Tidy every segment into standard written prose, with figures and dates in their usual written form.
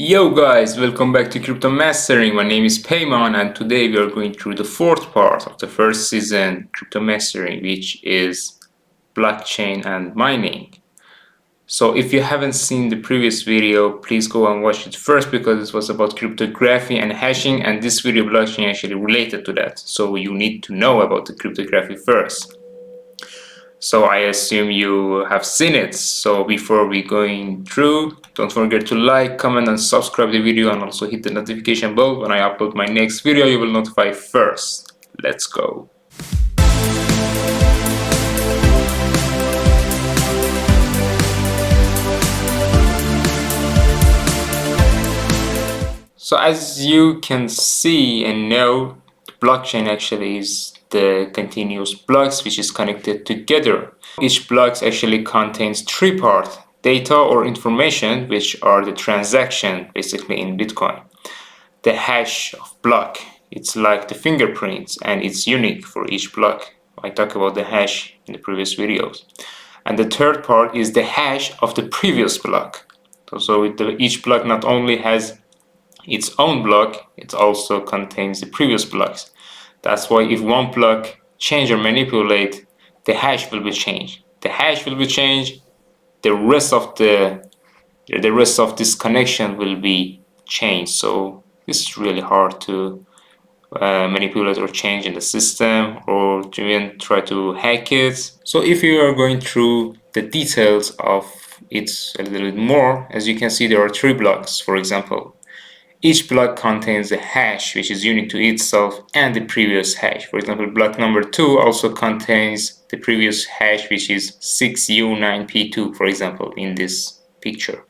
Yo guys, welcome back to Crypto Mastering. My name is Payman and today we are going through the fourth part of the first season Crypto Mastering, which is blockchain and mining. So if you haven't seen the previous video, please go and watch it first because it was about cryptography and hashing, and this video blockchain actually related to that. So you need to know about the cryptography first. So I assume you have seen it. So before we going through, don't forget to like, comment and subscribe the video, and also hit the notification bell. When I upload my next video, you will notify first. Let's go. So as you can see and know, blockchain actually is the continuous blocks which is connected together. Each block actually contains three parts: data or information, which are the transaction basically in Bitcoin. The hash of block, it's like the fingerprints and it's unique for each block. I talked about the hash in the previous videos. And the third part is the hash of the previous block. So each block not only has its own block, it also contains the previous blocks. That's why if one block change or manipulate, the hash will be changed. The hash will be changed, the rest of this connection will be changed. So this is really hard to manipulate or change in the system or to even try to hack it. So if you are going through the details of it a little bit more, as you can see, there are three blocks, for example. Each block contains a hash which is unique to itself and the previous hash. For example, block number 2 also contains the previous hash, which is 6U9P2, for example, in this picture.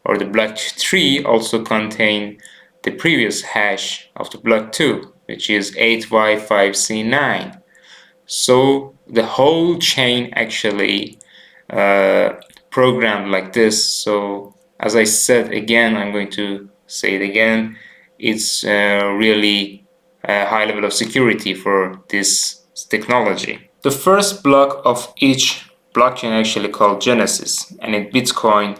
Or the block 3 also contains the previous hash of the block 2, which is 8Y5C9. So the whole chain actually programmed like this. So as I said again, I'm going to say it again, it's really a high level of security for this technology. The first block of each blockchain actually called Genesis, and in Bitcoin,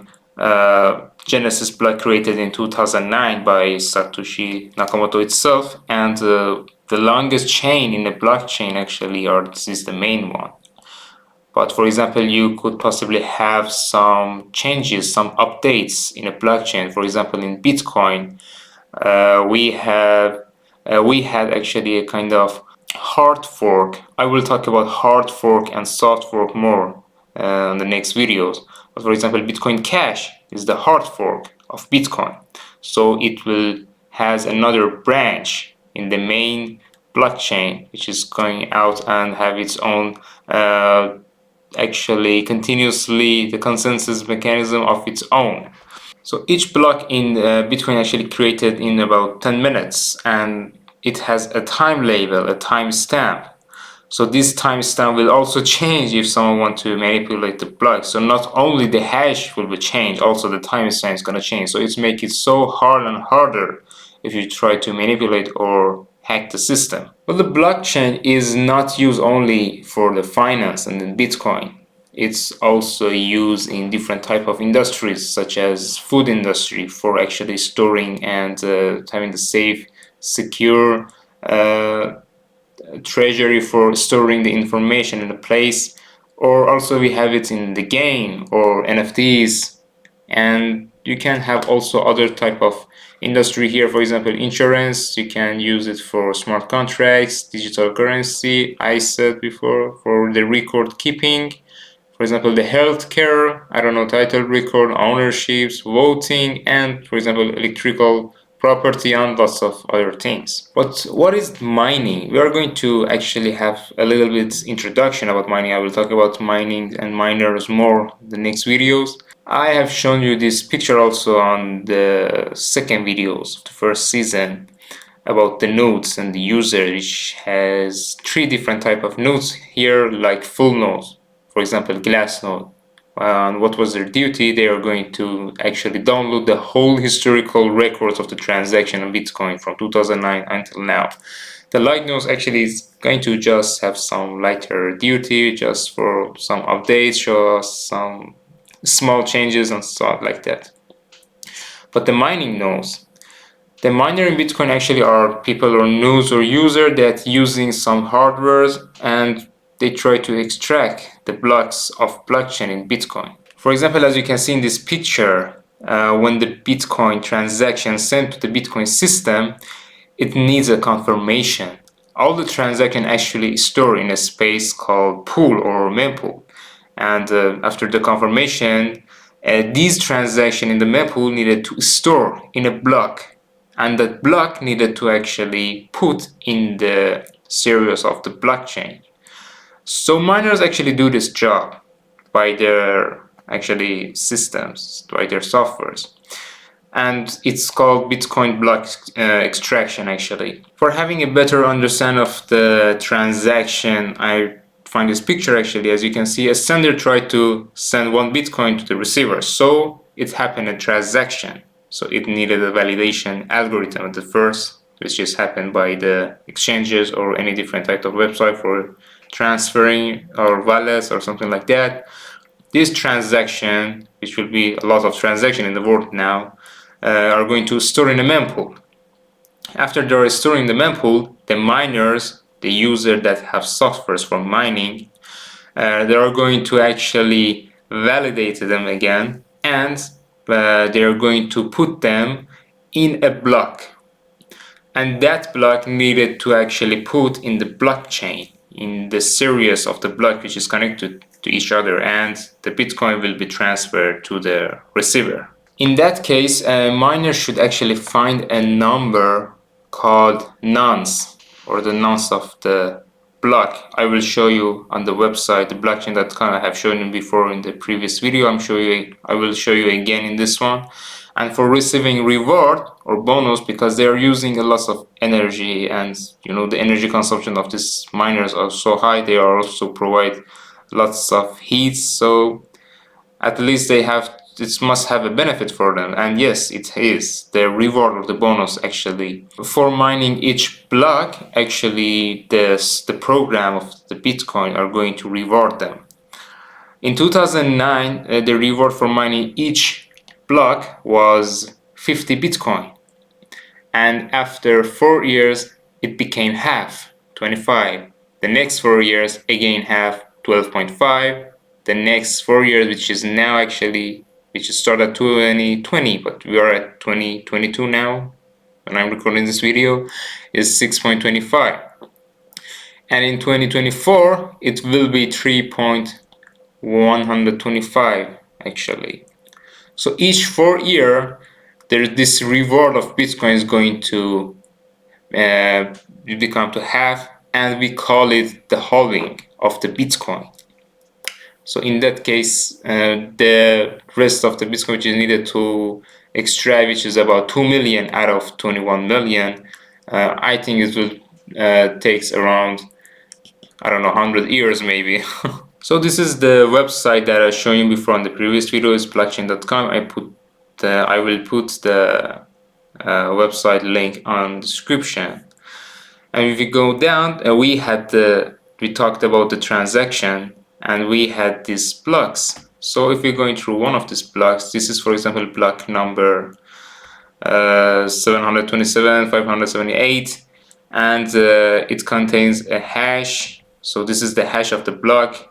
Genesis block created in 2009 by Satoshi Nakamoto itself, and the longest chain in the blockchain actually, or this is the main one. But for example, you could possibly have some changes, some updates in a blockchain. For example, in Bitcoin, we had actually a kind of hard fork. I will talk about hard fork and soft fork more in the next videos. But for example, Bitcoin Cash is the hard fork of Bitcoin. So it will has another branch in the main blockchain, which is going out and have its own actually continuously the consensus mechanism of its own. So each block in Bitcoin actually created in about 10 minutes, and it has a time label, a timestamp. So this timestamp will also change if someone wants to manipulate the block. So not only the hash will be changed, also the timestamp is going to change. So it's make it so hard and harder if you try to manipulate or hack the system. But the blockchain is not used only for the finance and in Bitcoin. It's also used in different type of industries, such as food industry, for actually storing and having the safe, secure treasury for storing the information in a place. Or also we have it in the game or NFTs, and you can have also other type of industry here. For example, insurance, you can use it for smart contracts, digital currency, I said before, for the record keeping. For example, the healthcare, I don't know, title record, ownerships, voting, and for example, electrical property and lots of other things. But what is mining? We are going to actually have a little bit introduction about mining. I will talk about mining and miners more in the next videos. I have shown you this picture also on the second videos of the first season about the nodes and the user, which has three different type of nodes here, like full nodes. For example, glass node. And what was their duty? They are going to actually download the whole historical records of the transaction on Bitcoin from 2009 until now. The light nodes actually is going to just have some lighter duty, just for some updates, show us some small changes and stuff like that. but the mining nodes. The miner in Bitcoin actually are people or nodes or user that using some hardwares and they try to extract the blocks of blockchain in Bitcoin. For example, as you can see in this picture, when the Bitcoin transaction sent to the Bitcoin system, it needs a confirmation. All the transaction actually stored in a space called pool or mempool. And after the confirmation, these transactions in the mempool needed to store in a block, and that block needed to actually put in the series of the blockchain. So miners actually do this job by their actually systems, by their softwares. And it's called Bitcoin block extraction actually. For having a better understanding of the transaction, I find this picture actually. As you can see, a sender tried to send 1 Bitcoin to the receiver, so it happened a transaction. So it needed a validation algorithm at the first, which is happened by the exchanges or any different type of website for transferring or wallets or something like that. This transaction, which will be a lot of transaction in the world now, are going to store in a mempool. After they are storing the mempool, the miners, the user that have softwares for mining, they are going to actually validate them again, and they are going to put them in a block. And that block needed to actually put in the blockchain, in the series of the block which is connected to each other, and the Bitcoin will be transferred to the receiver. In that case, a miner should actually find a number called nonce, or the nonce of the block. I will show you on the website, the blockchain.com. I have shown you before in the previous video. I will show you again in this one. And for receiving reward or bonus, because they are using a lot of energy, and the energy consumption of these miners are so high, they are also provide lots of heat, so at least it must have a benefit for them. And yes, it is the reward or the bonus actually. For mining each block, actually the program of the Bitcoin are going to reward them. In 2009, the reward for mining each block was 50 Bitcoin, and after 4 years it became half, 25. The next 4 years again half, 12.5. The next 4 years, which started 2020, but we are at 2022 now when I'm recording this video, is 6.25. And in 2024 it will be 3.125 actually. So each 4 year this reward of Bitcoin is going to become to half, and we call it the halving of the Bitcoin. So in that case, the rest of the Bitcoin which is needed to extract, which is about 2 million out of 21 million, I think it will takes around, I don't know, 100 years maybe. So this is the website that I showed you before on the previous video, is blockchain.com. I will put the website link on the description. And if you go down, we talked about the transaction, and we had these blocks. So if you're going through one of these blocks, this is for example block number 727, 578, and it contains a hash. So this is the hash of the block.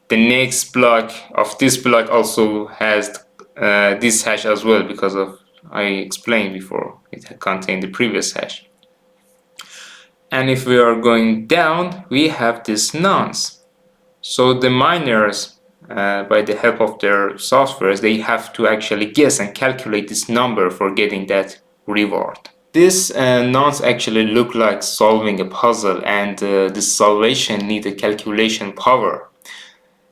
The next block of this block also has this hash as well, because of I explained before it contained the previous hash. And if we are going down, we have this nonce. So the miners, by the help of their softwares, they have to actually guess and calculate this number for getting that reward. This nonce actually look like solving a puzzle, and this solvation need a calculation power.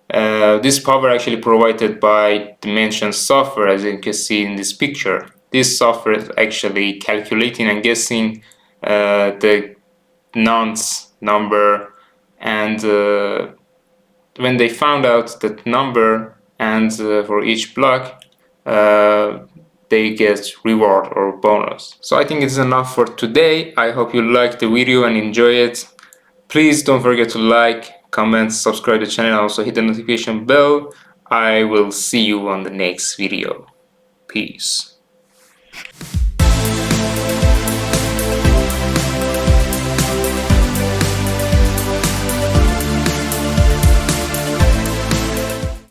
This power actually provided by the mentioned software, as you can see in this picture. This software is actually calculating and guessing the nonce number, and when they found out that number, and for each block they get reward or bonus. So I think it's enough for today. I hope you liked the video and enjoy it. Please don't forget to like, comment, subscribe to the channel, and also hit the notification bell. I will see you on the next video. Peace.